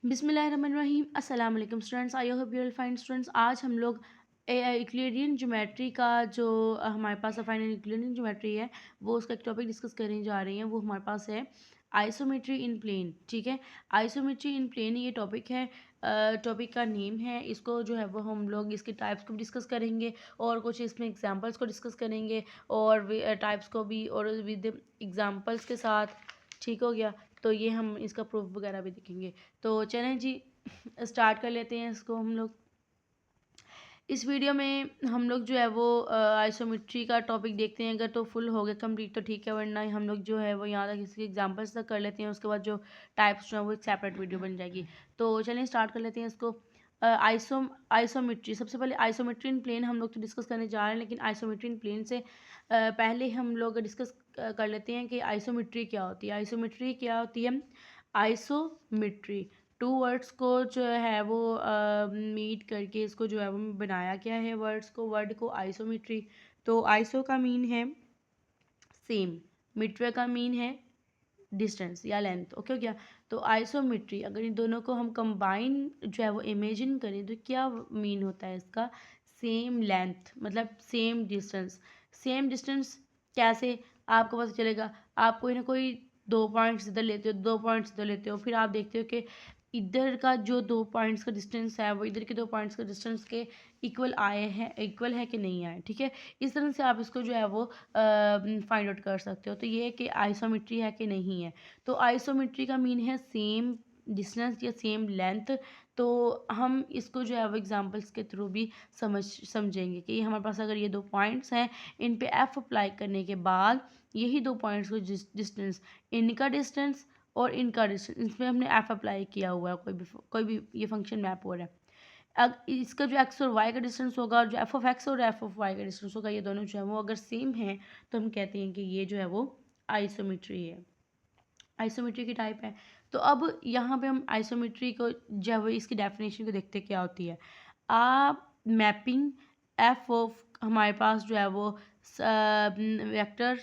बिस्मिल्लाहिर्रहमानिर्रहीम अस्सलाम वालेकुम students. I hope you will fine students. आज हम लोग यूक्लिडियन ज्योमेट्री का जो हमारे पास फाइनल यूक्लिडियन ज्योमेट्री है वो उसका एक टॉपिक डिस्कस करने जा रहे हैं। वो हमारे पास है आइसोमेट्री इन प्लेन। ठीक है, आइसोमेट्री इन प्लेन ये टॉपिक है, टॉपिक का नेम है। इसको जो है वो हम लोग इसके टाइप्स को भी डिस्कस करेंगे और कुछ इसमें एग्जांपल्स को डिस्कस करेंगे और टाइप्स को भी और विद एग्जांपल्स के साथ। ठीक हो गया, तो ये हम इसका प्रूफ वगैरह भी देखेंगे। तो चलें जी, स्टार्ट कर लेते हैं इसको हम लोग। इस वीडियो में हम लोग जो है वो आइसोमेट्री का टॉपिक देखते हैं। अगर तो फुल हो गया कंप्लीट तो ठीक है, वरना हम लोग जो है वो यहाँ तक इसके एग्जांपल्स तक कर लेते हैं। उसके बाद जो टाइप्स जो है वो एक सेपरेट वीडियो बन जाएगी। तो चलें स्टार्ट कर लेते हैं इसको। आइसोमेट्री, सबसे पहले आइसोमेट्री इन प्लेन हम लोग तो डिस्कस करने जा रहे हैं, लेकिन आइसोमेट्री इन प्लेन से पहले हम लोग डिस्कस कर लेते हैं कि आइसोमेट्री क्या होती है। आइसोमेट्री क्या होती है? आइसोमेट्री टू वर्ड्स को जो है वो मीट करके इसको जो है वो बनाया गया है, वर्ड को आइसोमेट्री। तो आइसो का मीन है सेम, मीटर का मीन है डिस्टेंस या लेंथ। ओके हो गया। तो आइसोमेट्री अगर इन दोनों को हम कंबाइन जो है वो इमेजिन करें तो क्या मीन होता है इसका? सेम लेंथ मतलब सेम डिस्टेंस। सेम डिस्टेंस कैसे आपको पता चलेगा? आप कोई ना कोई दो पॉइंट्स इधर लेते हो, दो पॉइंट्स इधर लेते हो, फिर आप देखते हो कि इधर का जो दो पॉइंट्स का डिस्टेंस है वो इधर के दो पॉइंट्स का डिस्टेंस के इक्वल है कि नहीं आए। ठीक है, इस तरह से आप इसको जो है वो फाइंड आउट कर सकते हो। तो ये कि आइसोमेट्री है कि नहीं है। तो आइसोमेट्री का मीन है सेम डिस्टेंस या सेम लेंथ। तो हम इसको जो है वो एग्जांपल्स के थ्रू भी समझेंगे कि हमारे पास अगर ये दो पॉइंट्स हैं, इन पे एफ अप्लाई करने के बाद यही दो पॉइंट्स को डिस्टेंस, इनका डिस्टेंस और इनका डिस्टेंस, इसमें हमने एफ अप्लाई किया हुआ है, कोई भी ये फंक्शन मैप हो रहा है। अब इसका जो एक्स और वाई का डिस्टेंस होगा और जो एफ ऑफ एक्स और एफ ऑफ वाई का डिस्टेंस होगा, ये दोनों जो है वो अगर सेम है तो हम कहते हैं कि ये जो है वो आइसोमेट्री है, आइसोमेट्री की टाइप है। तो अब यहाँ पे हम आइसोमेट्री को जो है वो इसकी डेफिनेशन को देखते क्या होती है। आप मैपिंग एफ ऑफ हमारे पास जो है वो vector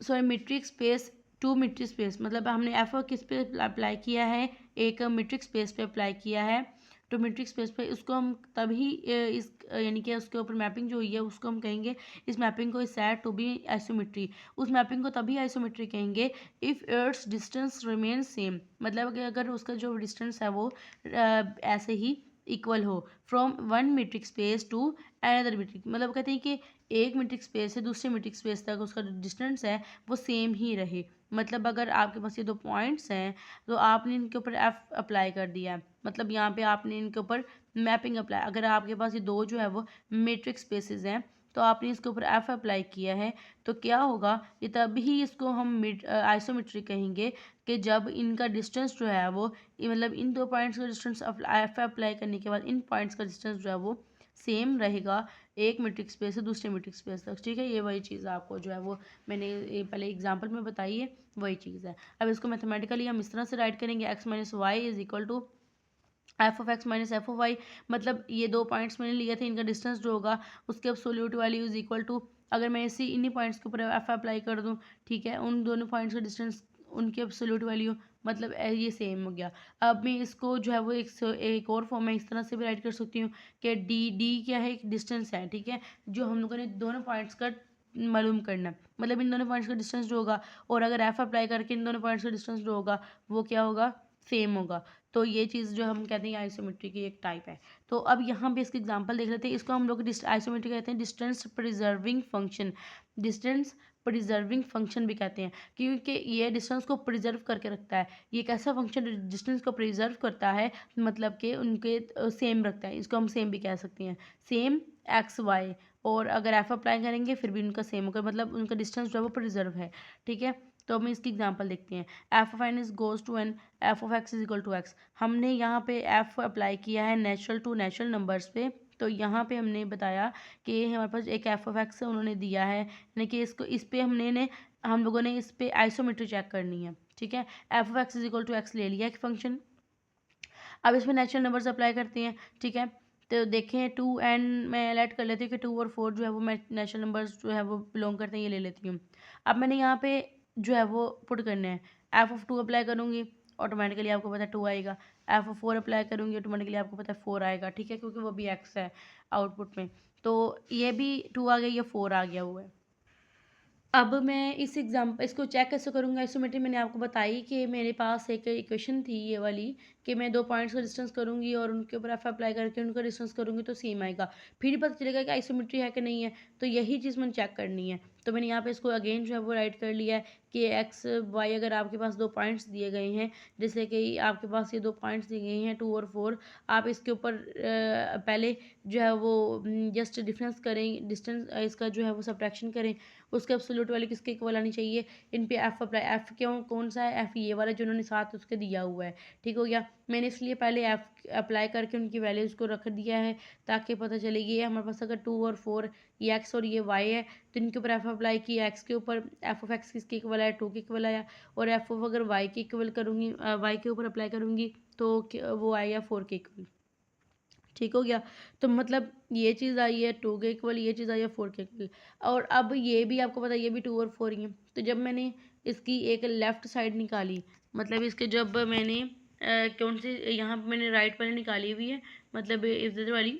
sorry metric space to metric space, मतलब हमने एफ किस पे अप्लाई किया है? एक मीट्रिक स्पेस पे अप्लाई किया है। तो मीट्रिक स्पेस पे उसको हम तभी इस यानी कि उसके ऊपर मैपिंग जो हुई है उसको हम कहेंगे, इस मैपिंग को इस सेट टू बी आइसोमेट्री। उस मैपिंग को तभी आइसोमेट्री कहेंगे if its distance remain same, मतलब कि अगर उसका जो डिस्टेंस है वो ऐसे ही इक्वल हो from one metric space to another metric, मतलब कहते हैं कि एक मीट्रिक स्पेस से दूसरे मीट्रिक स्पेस तक उसका जो डिस्टेंस है वो सेम ही रहे। मतलब अगर आपके पास ये दो पॉइंट्स हैं तो आपने इनके ऊपर एफ अप्लाई कर दिया है, मतलब यहाँ पे आपने इनके ऊपर मैपिंग अप्लाई, अगर आपके पास ये दो जो है वो मैट्रिक्स स्पेसेस हैं तो आपने इसके ऊपर एफ अप्लाई किया है, तो क्या होगा? ये तभी इसको हम आइसोमेट्री कहेंगे कि जब इनका डिस्टेंस जो है वो मतलब इन दो पॉइंट्स का डिस्टेंस एफ अप्लाई करने के बाद इन पॉइंट्स का डिस्टेंस जो है वो सेम रहेगा एक मीट्रिक स्पेस से दूसरे मीट्रिक स्पेस तक। ठीक है, ये वही चीज़ आपको जो है वो मैंने ये पहले एग्जांपल में बताई है, वही चीज़ है। अब इसको मैथमेटिकली हम इस तरह से राइट करेंगे, X minus Y is equal to F of X minus F of Y. मतलब ये दो पॉइंट्स मैंने लिए थे, इनका डिस्टेंस जो होगा उसके absolute value is equal to, अगर मैं इसी इन्हीं पॉइंट्स के ऊपर एफ अप्लाई कर दूँ, ठीक है, उन दोनों पॉइंट्स का डिस्टेंस उनके एब्सोल्यूट वैल्यू, मतलब ये सेम हो गया। अब मैं इसको जो है वो एक और फॉर्म में इस तरह से भी राइट कर सकती हूँ कि डी क्या है? एक डिस्टेंस है, ठीक है, जो हम लोगों ने दोनों पॉइंट्स का मालूम करना है, मतलब इन दोनों पॉइंट्स का डिस्टेंस जो होगा और अगर एफ अप्लाई करके इन दोनों पॉइंट्स का डिस्टेंस जो होगा वो क्या होगा? सेम होगा। तो ये चीज़ जो हम कहते हैं आइसोमेट्री की एक टाइप है। तो अब यहाँ पे इसके एग्जांपल देख लेते हैं। इसको हम लोग आइसोमेट्री कहते हैं distance preserving function, distance preserving function भी कहते हैं, क्योंकि ये डिस्टेंस को प्रिजर्व करके रखता है। ये एक ऐसा फंक्शन डिस्टेंस को प्रिजर्व करता है, मतलब कि उनके सेम रखता है, इसको हम सेम भी कह सकते हैं, सेम एक्स वाई, और अगर एफ अप्लाई करेंगे फिर भी उनका सेम होगा, मतलब उनका डिस्टेंस जो है वो प्रिजर्व है। ठीक है, तो हम इसकी एग्जांपल देखते हैं। F of N is goes to N, F of X is equal to X. हमने यहाँ पे एफ अप्लाई किया है नेचुरल टू नेचुरल नंबर्स पे। तो यहाँ पे हमने बताया कि हमारे पास एक एफ ऑफ एक्स उन्होंने दिया है, यानी कि इसको इस पे हम लोगों ने इस पे आइसोमेट्री चेक करनी है। ठीक है, F of X is equal to X ले लिया एक फंक्शन। अब इसमें नेचुरल नंबर्स अप्लाई करते हैं। ठीक है, तो देखें टू एंड मैं ऐड कर लेती हूँ कि 2 और 4 जो है वो मैं नेचुरल नंबर्स जो है वो बिलोंग करते हैं, ये ले लेती हूँ। अब मैंने यहाँ पे जो है वो पुट करने हैं, एफ ऑफ 2 अप्लाई करूँगी ऑटोमेटिकली आपको पता है 2 आएगा। F4 अप्लाई करूँगी ऑटोमेटिकली आपको पता है 4 आएगा, ठीक है, क्योंकि वो भी x है आउटपुट में। तो ये भी 2 आ गया, ये 4 आ गया हुआ है। अब मैं इसको चेक कैसे करूँगा आइसोमेट्री, मैंने आपको बताई कि मेरे पास एक इक्वेशन थी ये वाली, कि मैं 2 पॉइंट्स का डिस्टेंस करूँगी और उनके ऊपर एफ अप्लाई करके उनका डिस्टेंस करूँगी तो सेम आएगा। फिर ही पता चलेगा कि आइसोमेट्री है कि नहीं है। तो यही चीज़ मैंने चेक करनी है। तो मैंने यहाँ पे इसको अगेन जो है वो राइट कर लिया है कि एक्स वाई अगर आपके पास 2 पॉइंट्स दिए गए हैं, जैसे कि आपके पास ये 2 पॉइंट्स दिए गए हैं 2 और 4, आप इसके ऊपर पहले जो है वो जस्ट डिफरेंस करें, डिस्टेंस इसका जो है वो सब्ट्रैक्शन करें, उसके एब्सोल्यूट वैल्यू किसके इक्वल आनी चाहिए, इन पे एफ अप्लाई। एफ क्यों, कौन सा है, एफ ये वाला जो उन्होंने साथ उसके दिया हुआ है, ठीक हो गया। मैंने इसलिए पहले एफ अप्लाई करके उनकी वैल्यूज़ को रख दिया है ताकि पता चले ये हमारे पास अगर 2 और 4 ये एक्स और ये वाई है तो इनके ऊपर एफ अप्लाई किया, एक्स के ऊपर एफ ऑफ एक्स किसके इक्वल है, 2 के इक्वल आया, और एफ ऑफ अगर वाई के इक्वल करूँगी, वाई के ऊपर अप्लाई करूँगी तो वो आएगा 4 के इक्वल, ठीक हो गया। तो मतलब ये चीज़ आई है 2 के इक्वल, ये चीज़ आई है 4 के इक्वल। और अब ये भी आपको पता है ये भी 2 और 4 ही है। तो जब मैंने इसकी एक लेफ़्ट साइड निकाली, मतलब इसके जब मैंने कौन सी यहाँ पे मैंने राइट वाली निकाली हुई है, मतलब इधर वाली,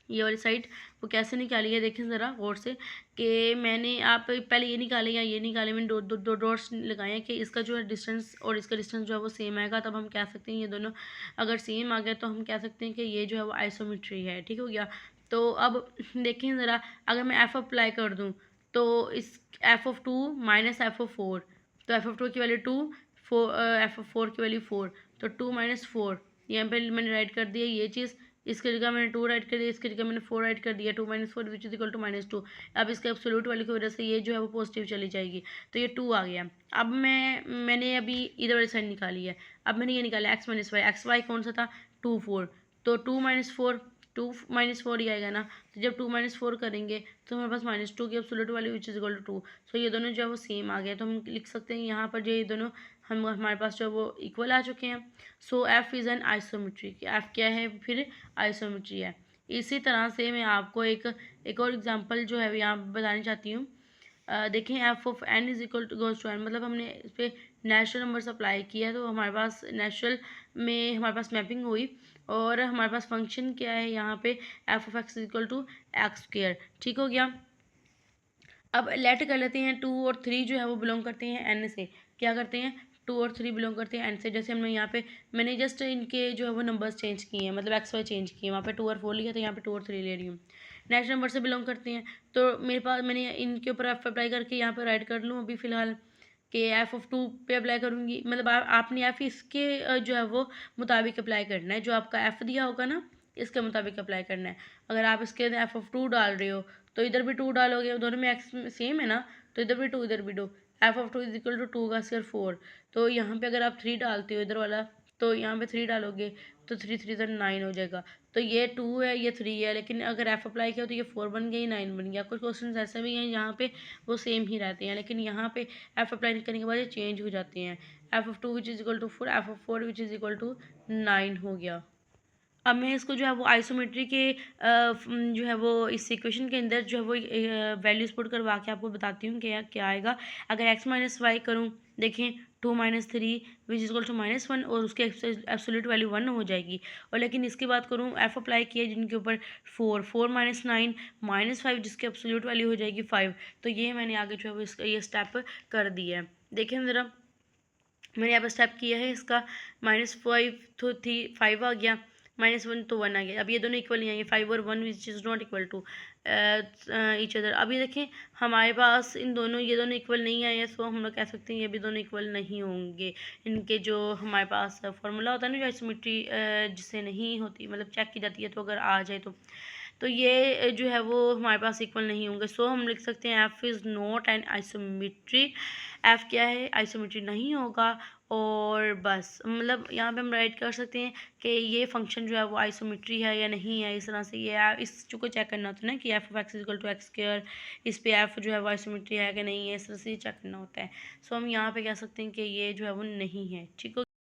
ये वाली साइड, वो कैसे निकाली है देखें ज़रा गौर से, कि मैंने आप पहले ये निकाले या ये निकाले, मैंने दो डॉट्स लगाए हैं कि इसका जो है डिस्टेंस और इसका डिस्टेंस जो है वो सेम आएगा, तब हम कह सकते हैं ये दोनों अगर सेम आ गया तो हम कह सकते हैं कि ये जो है वो आइसोमेट्री है, ठीक हो गया। तो अब देखें ज़रा, अगर मैं एफ अप्लाई कर दूँ तो इस F of 2 minus F of 4, तो एफ ऑफ 2 की वैल्यू 2, एफ ऑफ 4 की वैल्यू 4, तो 2 माइनस 4 यहाँ पर मैंने राइट कर दिया ये चीज़, इसकी जगह मैंने 2 राइट कर दिया, इसकी जगह मैंने 4 राइट कर दिया, 2 minus 4 which is equal to -2। अब इसके एब्सोल्यूट वैल्यू की वजह से ये जो है वो पॉजिटिव चली जाएगी, तो ये 2 आ गया। अब मैंने अभी इधर वाली साइड निकाली है, अब मैंने ये निकाला X minus Y, X Y कौन सा था 2 4, तो 2 माइनस 4 2 माइनस 4 ही आएगा ना। तो जब 2 माइनस 4 करेंगे तो हमारे पास -2 की absolute value which is equal to 2, so ये दोनों जो है वो सेम आ गया। तो हम लिख सकते हैं यहाँ पर जो ये दोनों हमारे पास जो है वो इक्वल आ चुके हैं। So F is an isometry, F क्या है फिर, आइसोमेट्री है। इसी तरह से मैं आपको एक और एग्जांपल जो है यहाँ बताना चाहती हूँ। देखें F of N is equal to goes to N, मतलब हमने इस पर नेचुरल नंबर अप्लाई किया, तो हमारे पास नेचुरल में हमारे पास मैपिंग हुई और हमारे पास फंक्शन क्या है यहाँ पे, F of X is equal to X square, ठीक हो गया। अब लेट कर लेते हैं 2 और 3 जो है वो बिलोंग करते हैं एन से, क्या करते हैं 2 और 3 बिलोंग करते हैं एन से। जैसे हमने यहाँ पे मैंने जस्ट इनके जो है वो नंबर्स चेंज किए हैं, मतलब एक्स वाई चेंज किए, वहाँ पे 2 और 4 लिया तो यहाँ पे 2 और 3 ले रही हूँ। नेक्स्ट नंबर से बिलोंग करते हैं, तो मेरे पास मैंने इनके ऊपर एफ अप्लाई करके यहाँ पर राइट कर लूँ अभी फ़िलहाल कि एफ ऑफ 2 पे अप्लाई करूँगी, मतलब आपने एफ इसके जो है वो मुताबिक अप्लाई करना है, जो आपका एफ दिया होगा ना इसके मुताबिक अप्लाई करना है। अगर आप इसके अंदर एफ ऑफ 2 डाल रहे हो तो इधर भी 2 डालोगे, दोनों में एक्स सेम है ना, तो इधर भी 2 इधर भी 2, F of 2 is equal to 2 का स्क्वायर 4। तो यहाँ पे अगर आप 3 डालते हो इधर वाला, तो यहाँ पे 3 डालोगे तो 3 3 इधर 9 हो जाएगा। तो ये 2 है ये 3 है, लेकिन अगर एफ अप्लाई किया तो ये 4 बन गई 9 बन गया। कुछ क्वेश्चन ऐसे भी हैं यहाँ पे वो सेम ही रहते हैं, लेकिन यहाँ पे एफ अप्लाई करने के बाद ये चेंज हो जाते हैं। F of 2 which is equal to 4, F of 4 which is equal to 9 हो गया। अब मैं इसको जो है वो आइसोमेट्री के जो है वो इस इक्वेशन के अंदर जो है वो वैल्यूज पुट करवा के आपको बताती हूँ क्या क्या आएगा। अगर x माइनस वाई करूँ, देखें 2 minus 3 which is equal to -1 और उसके एब्सोल्यूट वैल्यू 1 हो जाएगी। और लेकिन इसके बाद करूँ एफ अप्लाई किया जिनके ऊपर 4 माइनस 9 -5 जिसकी एब्सोल्यूट वैल्यू हो जाएगी 5। तो ये मैंने आगे जो है वो इसका ये स्टेप कर दिया है। देखें ज़रा मैंने यहाँ पर स्टेप किया है इसका, -5 तो 5 आ गया, -1 तो 1 आ गया। अब ये दोनों इक्वल नहीं आएंगे, 5 और 1 which is not equal to each other. अभी देखें हमारे पास ये दोनों इक्वल नहीं आए हैं, सो हम लोग कह सकते हैं ये भी दोनों इक्वल नहीं होंगे। इनके जो हमारे पास फार्मूला होता है ना जो आइसोमेट्री जिससे नहीं होती, मतलब चेक की जाती है, तो अगर आ जाए तो ये जो है वो हमारे पास इक्वल नहीं होंगे। सो हम लिख सकते हैं F is not an isometry. F क्या है, आइसोमेट्री नहीं होगा। और बस मतलब यहाँ पे हम राइट कर सकते हैं कि ये फंक्शन जो है वो आइसोमेट्री है या नहीं है। इस तरह से ये इस चीज़ को चेक करना होता है ना कि F of X equal to X square, इस पे एफ जो है वो आइसोमेट्री है कि नहीं है, इस तरह से चेक करना होता है। सो हम यहाँ पे कह सकते हैं कि ये जो है वो नहीं है, ठीक है।